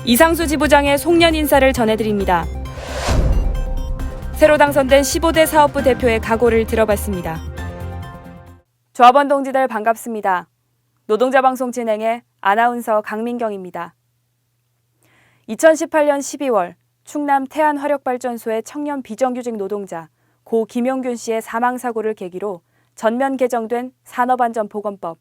이상수 지부장의 송년 인사를 전해드립니다. 새로 당선된 15대 사업부 대표의 각오를 들어봤습니다. 조합원 동지들 반갑습니다. 노동자 방송 진행의 아나운서 강민경입니다. 2018년 12월 충남 태안화력발전소의 청년 비정규직 노동자 고 김용균 씨의 사망사고를 계기로 전면 개정된 산업안전보건법.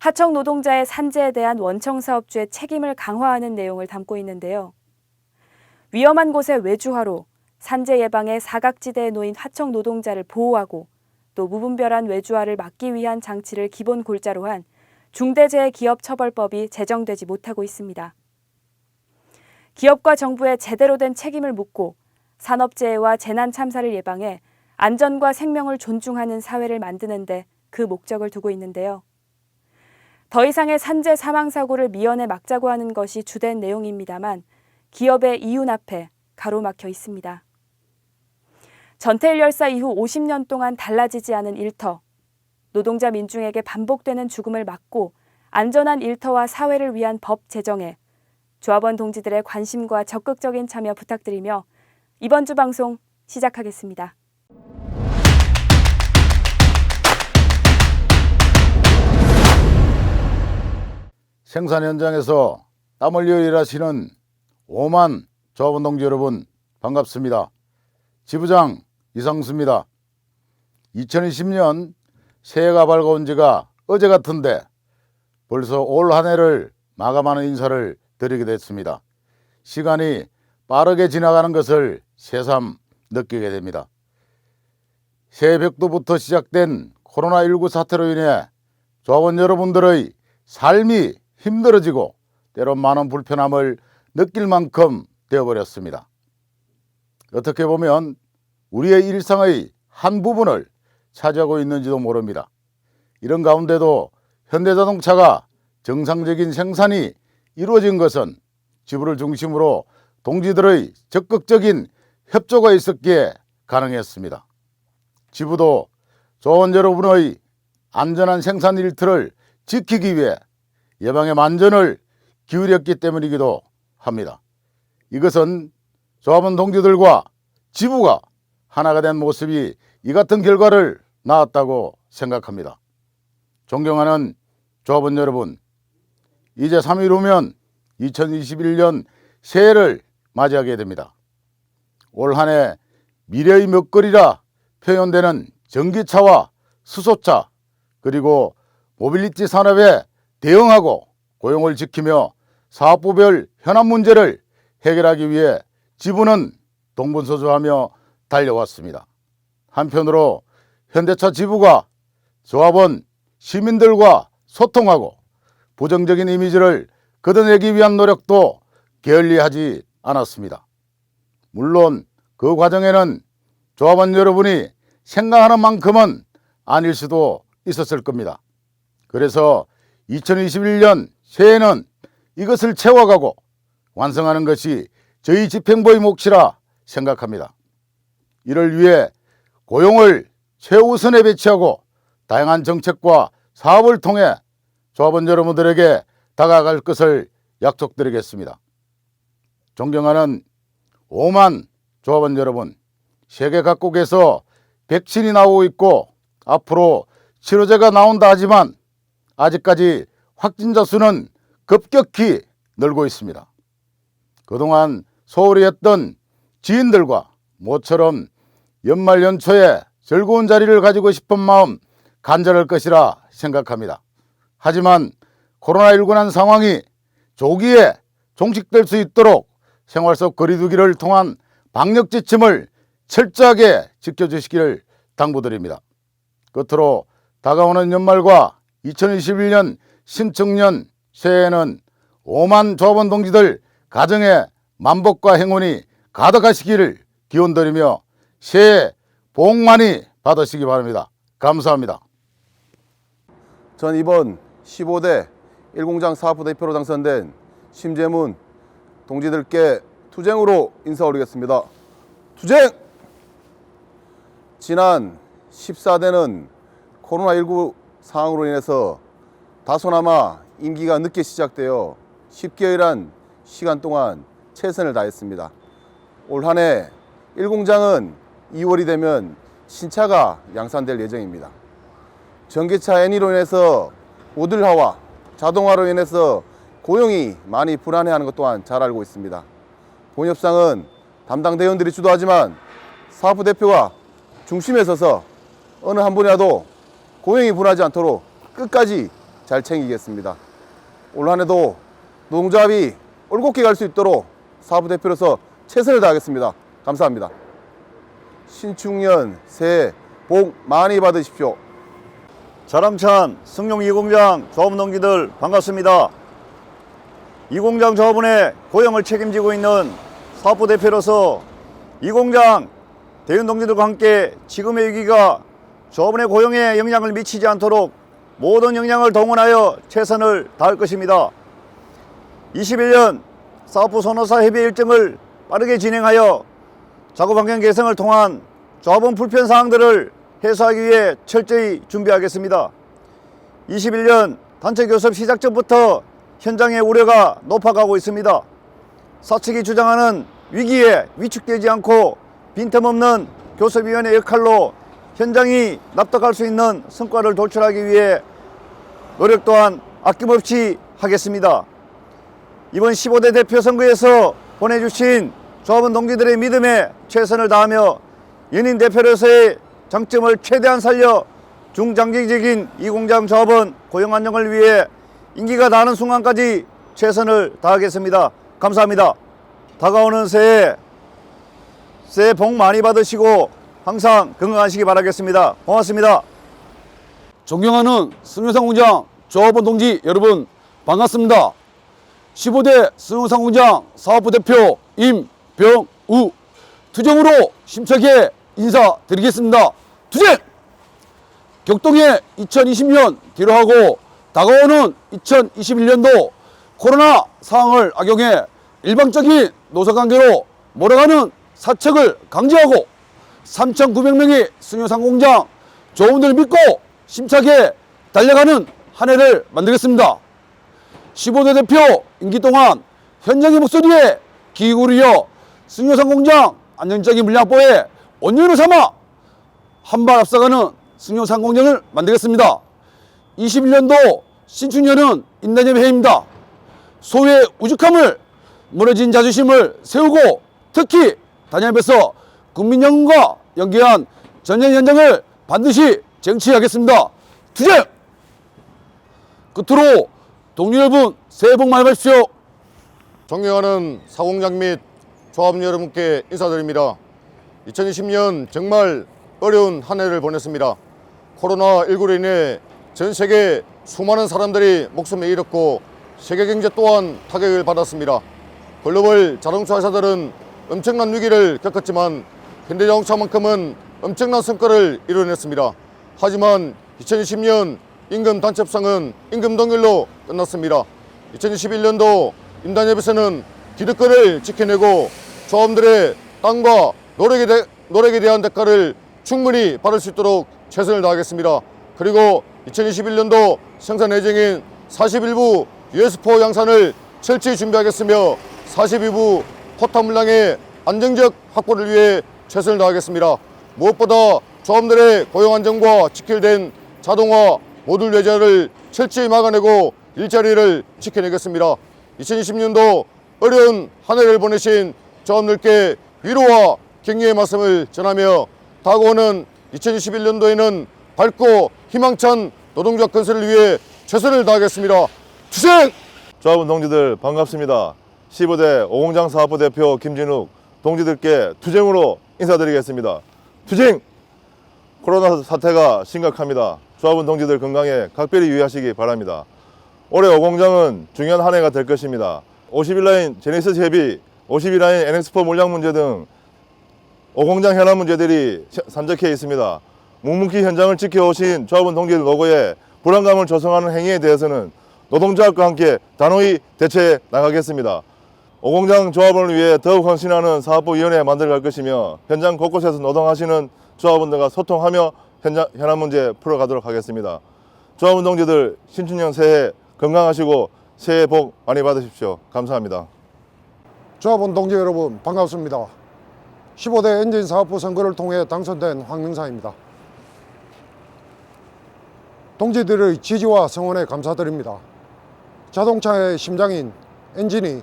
하청 노동자의 산재에 대한 원청사업주의 책임을 강화하는 내용을 담고 있는데요. 위험한 곳의 외주화로 산재 예방에 사각지대에 놓인 하청 노동자를 보호하고 또 무분별한 외주화를 막기 위한 장치를 기본 골자로 한 중대재해기업처벌법이 제정되지 못하고 있습니다. 기업과 정부의 제대로 된 책임을 묻고 산업재해와 재난 참사를 예방해 안전과 생명을 존중하는 사회를 만드는 데 그 목적을 두고 있는데요. 더 이상의 산재 사망사고를 미연에 막자고 하는 것이 주된 내용입니다만 기업의 이윤 앞에 가로막혀 있습니다. 전태일 열사 이후 50년 동안 달라지지 않은 일터, 노동자 민중에게 반복되는 죽음을 막고 안전한 일터와 사회를 위한 법 제정에 조합원 동지들의 관심과 적극적인 참여 부탁드리며 이번 주 방송 시작하겠습니다. 생산 현장에서 땀 흘려 일하시는 5만 조합원 동지 여러분 반갑습니다. 지부장 이상수입니다. 2020년 새해가 밝아온 지가 어제 같은데 벌써 올 한 해를 마감하는 인사를 드리게 됐습니다. 시간이 빠르게 지나가는 것을 새삼 느끼게 됩니다. 새벽부터 시작된 코로나19 사태로 인해 조합원 여러분들의 삶이 힘들어지고 때론 많은 불편함을 느낄 만큼 되어버렸습니다. 어떻게 보면 우리의 일상의 한 부분을 차지하고 있는지도 모릅니다. 이런 가운데도 현대자동차가 정상적인 생산이 이루어진 것은 지부를 중심으로 동지들의 적극적인 협조가 있었기에 가능했습니다. 지부도 조합원 여러분의 안전한 생산 일터를 지키기 위해 예방에 만전을 기울였기 때문이기도 합니다. 이것은 조합원 동지들과 지부가 하나가 된 모습이 이 같은 결과를 낳았다고 생각합니다. 존경하는 조합원 여러분, 이제 3일 후면 2021년 새해를 맞이하게 됩니다. 올 한 해 미래의 먹거리라 표현되는 전기차와 수소차 그리고 모빌리티 산업에 대응하고 고용을 지키며 사업부별 현안 문제를 해결하기 위해 지부는 동분서주하며 달려왔습니다. 한편으로 현대차 지부가 조합원, 시민들과 소통하고 부정적인 이미지를 걷어내기 위한 노력도 게을리하지 않았습니다. 물론 그 과정에는 조합원 여러분이 생각하는 만큼은 아닐 수도 있었을 겁니다. 그래서 2021년 새해는 이것을 채워가고 완성하는 것이 저희 집행부의 몫이라 생각합니다. 이를 위해 고용을 최우선에 배치하고 다양한 정책과 사업을 통해 조합원 여러분들에게 다가갈 것을 약속드리겠습니다. 존경하는 5만 조합원 여러분, 세계 각국에서 백신이 나오고 있고 앞으로 치료제가 나온다 하지만 아직까지 확진자 수는 급격히 늘고 있습니다. 그동안 소홀히 했던 지인들과 모처럼 연말 연초에 즐거운 자리를 가지고 싶은 마음 간절할 것이라 생각합니다. 하지만 코로나19란 상황이 조기에 종식될 수 있도록 생활 속 거리두기를 통한 방역 지침을 철저하게 지켜주시기를 당부드립니다. 끝으로 다가오는 연말과 2021년 신축년 새해에는 5만 조합원 동지들 가정에 만복과 행운이 가득하시기를 기원드리며 새해 복 많이 받으시기 바랍니다. 감사합니다. 전 이번 15대 1공장 사업부 대표로 당선된 심재문 동지들께 투쟁으로 인사 올리겠습니다. 투쟁! 지난 14대는 코로나19 상황으로 인해서 다소나마 임기가 늦게 시작되어 10개월이란 시간 동안 최선을 다했습니다. 올 한 해 1공장은 2월이 되면 신차가 양산될 예정입니다. 전기차 N으로 인해서 모듈화와 자동화로 인해서 고용이 많이 불안해하는 것 또한 잘 알고 있습니다. 본협상은 담당 대원들이 주도하지만 사업부 대표가 중심에 서서 어느 한 분야도 고용이 불안하지 않도록 끝까지 잘 챙기겠습니다. 올 한 해도 노동조합이 올곧게 갈 수 있도록 사업부 대표로서 최선을 다하겠습니다. 감사합니다. 신축년 새해 복 많이 받으십시오. 자람찬 승용 2공장 조합원 동지들 반갑습니다. 2공장 조합원의 고용을 책임지고 있는 사업부 대표로서 2공장 대원 동지들과 함께 지금의 위기가 조합원의 고용에 영향을 미치지 않도록 모든 역량을 동원하여 최선을 다할 것입니다. 21년 사업부 손호사 협의 일정을 빠르게 진행하여 작업 환경 개선을 통한 조합원 불편 사항들을 해소하기 위해 철저히 준비하겠습니다. 21년 단체 교섭 시작 전부터 현장의 우려가 높아가고 있습니다. 사측이 주장하는 위기에 위축되지 않고 빈틈없는 교섭위원회 역할로 현장이 납득할 수 있는 성과를 도출하기 위해 노력 또한 아낌없이 하겠습니다. 이번 15대 대표 선거에서 보내주신 조합원 동지들의 믿음에 최선을 다하며 연인 대표로서의 장점을 최대한 살려 중장기적인 2공장 조합원 고용 안정을 위해 임기가 다하는 순간까지 최선을 다하겠습니다. 감사합니다. 다가오는 새해 복 많이 받으시고 항상 건강하시기 바라겠습니다. 고맙습니다. 존경하는 승용상공장 조합원 동지 여러분 반갑습니다. 15대 승용상공장 사업부 대표 임병우 투쟁으로 힘차게 인사드리겠습니다. 투쟁! 격동의 2020년 뒤로하고 다가오는 2021년도 코로나 상황을 악용해 일방적인 노사관계로 몰아가는 사책을 강제하고 3,900명의 승용상공장 조합원들을 믿고 힘차게 달려가는 한 해를 만들겠습니다. 15대 대표 임기 동안 현장의 목소리에 귀 기울여 승용상공장 안정적인 물량 확보에 원년을 삼아 한 발 앞서가는 승용상공장을 만들겠습니다. 21년도 신축년은 인단협 해입니다. 소의 우직함을 무너진 자존심을 세우고 특히 단협에서 국민연금과 연계한 전쟁 현장을 반드시 쟁취하겠습니다. 투쟁! 끝으로 동료 여러분 새해 복 많이 받으십시오. 존경하는 사공장 및 조합원 여러분께 인사드립니다. 2020년 정말 어려운 한 해를 보냈습니다. 코로나19로 인해 전 세계 수많은 사람들이 목숨을 잃었고 세계 경제 또한 타격을 받았습니다. 글로벌 자동차 회사들은 엄청난 위기를 겪었지만 현대자동차만큼은 엄청난 성과를 이뤄냈습니다. 하지만 2020년 임금 단체 협상은 임금 동결로 끝났습니다. 2021년도 임단협에서는 기득권을 지켜내고 조합원들의 땀과 노력에 대한 대가를 충분히 받을 수 있도록 최선을 다하겠습니다. 그리고 2021년도 생산 예정인 41부 US4 양산을 철저히 준비하겠으며 42부 포탄 물량의 안정적 확보를 위해 최선을 다하겠습니다. 무엇보다 조합원들의 고용 안정과 직결된 자동화 모듈 외자를 철저히 막아내고 일자리를 지켜내겠습니다. 2020년도 어려운 한 해를 보내신 조합원들께 위로와 격려의 말씀을 전하며 다가오는 2021년도에는 밝고 희망찬 노동조합 건설을 위해 최선을 다하겠습니다. 투쟁! 조합원 동지들 반갑습니다. 15대 오공장 사업부 대표 김진욱 동지들께 투쟁으로 인사드리겠습니다. 투쟁! 코로나 사태가 심각합니다. 조합원 동지들 건강에 각별히 유의하시기 바랍니다. 올해 오공장은 중요한 한 해가 될 것입니다. 51라인 제네시스 협의, 52라인 NX4 물량 문제 등 오공장 현안 문제들이 산적해 있습니다. 묵묵히 현장을 지켜오신 조합원 동지들 노고에 불안감을 조성하는 행위에 대해서는 노동조합과 함께 단호히 대처해 나가겠습니다. 오공장 조합원을 위해 더욱 헌신하는 사업부위원회 만들어갈 것이며 현장 곳곳에서 노동하시는 조합원들과 소통하며 현안 문제 풀어가도록 하겠습니다. 조합원 동지들 신춘년 새해 건강하시고 새해 복 많이 받으십시오. 감사합니다. 조합원 동지 여러분 반갑습니다. 15대 엔진 사업부 선거를 통해 당선된 황명사입니다. 동지들의 지지와 성원에 감사드립니다. 자동차의 심장인 엔진이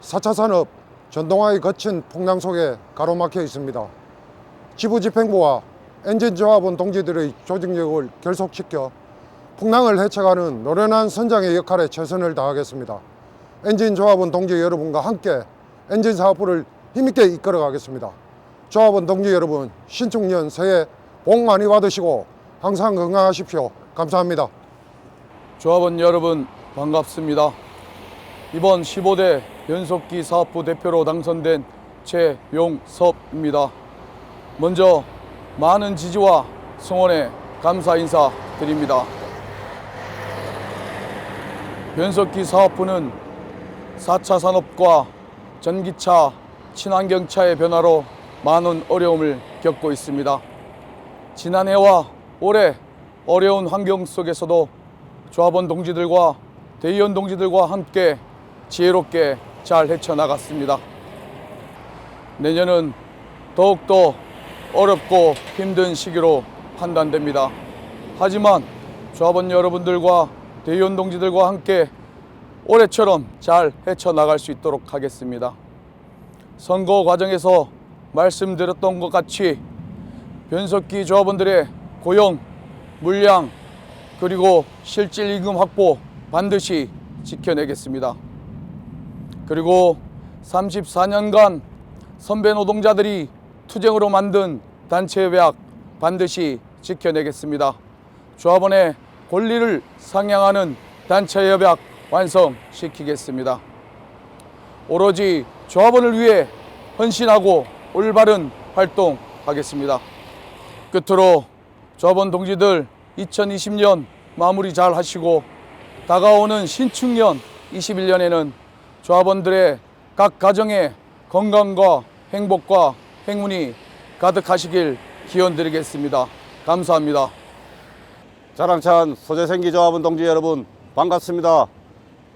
4차 산업 전동화의 거친 풍랑 속에 가로막혀 있습니다. 지부집행부와 엔진 조합원 동지들의 조직력을 결속시켜 풍랑을 헤쳐가는 노련한 선장의 역할에 최선을 다하겠습니다. 엔진 조합원 동지 여러분과 함께 엔진 사업부를 힘있게 이끌어 가겠습니다. 조합원 동지 여러분, 신축년 새해 복 많이 받으시고 항상 건강하십시오. 감사합니다. 조합원 여러분 반갑습니다. 이번 15대 변속기 사업부 대표로 당선된 최용섭입니다. 먼저 많은 지지와 성원에 감사 인사 드립니다. 변속기 사업부는 4차 산업과 전기차, 친환경차의 변화로 많은 어려움을 겪고 있습니다. 지난해와 올해 어려운 환경 속에서도 조합원 동지들과 대의원 동지들과 함께 지혜롭게 잘 헤쳐나갔습니다. 내년은 더욱더 어렵고 힘든 시기로 판단됩니다. 하지만 조합원 여러분들과 대의원 동지들과 함께 올해처럼 잘 헤쳐나갈 수 있도록 하겠습니다. 선거 과정에서 말씀드렸던 것 같이 변속기 조합원들의 고용, 물량, 그리고 실질 임금 확보 반드시 지켜내겠습니다. 그리고 34년간 선배 노동자들이 투쟁으로 만든 단체협약 반드시 지켜내겠습니다. 조합원의 권리를 상향하는 단체협약 완성시키겠습니다. 오로지 조합원을 위해 헌신하고 올바른 활동하겠습니다. 끝으로 조합원 동지들 2020년 마무리 잘 하시고 다가오는 신축년 21년에는 조합원들의 각 가정의 건강과 행복과 행운이 가득하시길 기원드리겠습니다. 감사합니다. 자랑찬 소재생기 조합원 동지 여러분 반갑습니다.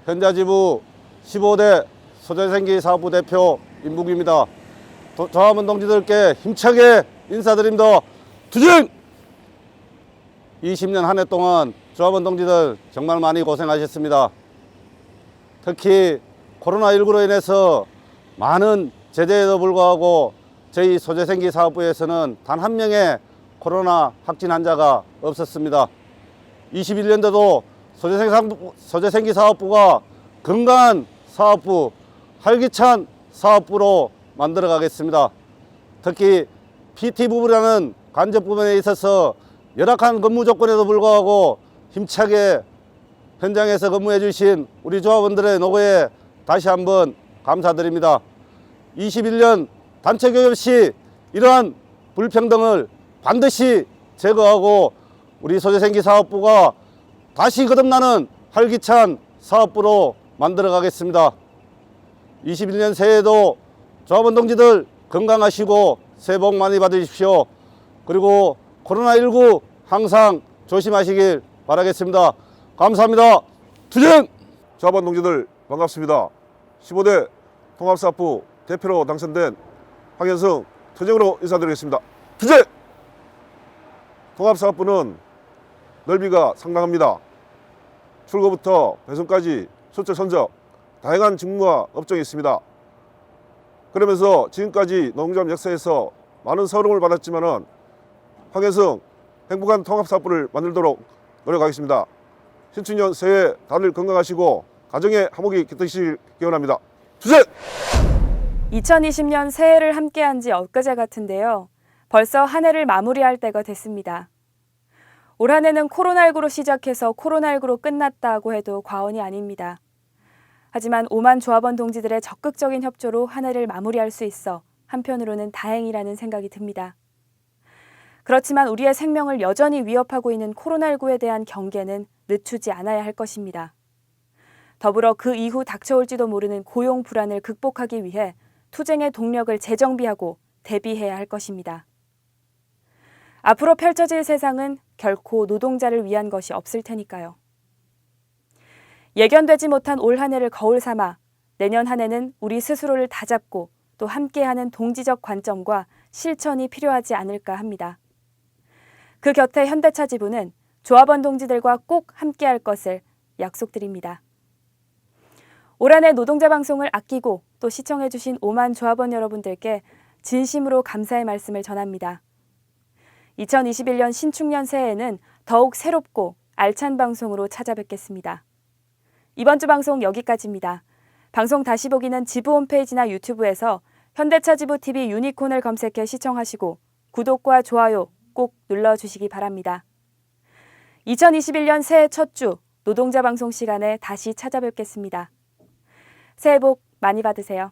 현자지부 15대 소재생기 사업부 대표 임북입니다. 조합원 동지들께 힘차게 인사드립니다. 투쟁! 20년 한 해 동안 조합원 동지들 정말 많이 고생하셨습니다. 특히 코로나19로 인해서 많은 제재에도 불구하고 저희 소재생기 사업부에서는 단 한 명의 코로나 확진 환자가 없었습니다. 21년도도 소재생기 사업부가 건강한 사업부, 활기찬 사업부로 만들어 가겠습니다. 특히 PT 부분이라는 간접 부분에 있어서 열악한 근무 조건에도 불구하고 힘차게 현장에서 근무해 주신 우리 조합원들의 노고에 다시 한번 감사드립니다. 21년 단체 교섭 시 이러한 불평등을 반드시 제거하고 우리 소재생기 사업부가 다시 거듭나는 활기찬 사업부로 만들어 가겠습니다. 21년 새해에도 조합원 동지들 건강하시고 새해 복 많이 받으십시오. 그리고 코로나19 항상 조심하시길 바라겠습니다. 감사합니다. 투쟁! 조합원 동지들 반갑습니다. 15대 통합사업부 대표로 당선된 황현승 투쟁으로 인사드리겠습니다. 투쟁! 통합사업부는 넓이가 상당합니다. 출고부터 배송까지 수출 선적 다양한 직무와 업종이 있습니다. 그러면서 지금까지 농점 역사에서 많은 서름을 받았지만은 황현승 행복한 통합사업부를 만들도록 노력하겠습니다. 신축년 새해 다들 건강하시고 가정의 화목이 깃드시길 기원합니다. 투쟁! 2020년 새해를 함께한 지 엊그제 같은데요. 벌써 한 해를 마무리할 때가 됐습니다. 올 한 해는 코로나19로 시작해서 코로나19로 끝났다고 해도 과언이 아닙니다. 하지만 5만 조합원 동지들의 적극적인 협조로 한 해를 마무리할 수 있어 한편으로는 다행이라는 생각이 듭니다. 그렇지만 우리의 생명을 여전히 위협하고 있는 코로나19에 대한 경계는 늦추지 않아야 할 것입니다. 더불어 그 이후 닥쳐올지도 모르는 고용 불안을 극복하기 위해 투쟁의 동력을 재정비하고 대비해야 할 것입니다. 앞으로 펼쳐질 세상은 결코 노동자를 위한 것이 없을 테니까요. 예견되지 못한 올 한 해를 거울 삼아 내년 한 해는 우리 스스로를 다잡고 또 함께하는 동지적 관점과 실천이 필요하지 않을까 합니다. 그 곁에 현대차 지부는 조합원 동지들과 꼭 함께할 것을 약속드립니다. 올 한 해 노동자 방송을 아끼고 또 시청해주신 5만 조합원 여러분들께 진심으로 감사의 말씀을 전합니다. 2021년 신축년 새해에는 더욱 새롭고 알찬 방송으로 찾아뵙겠습니다. 이번 주 방송 여기까지입니다. 방송 다시 보기는 지부 홈페이지나 유튜브에서 현대차 지부 TV 유니콘을 검색해 시청하시고 구독과 좋아요 꼭 눌러주시기 바랍니다. 2021년 새해 첫 주 노동자 방송 시간에 다시 찾아뵙겠습니다. 새해 복 많이 받으세요.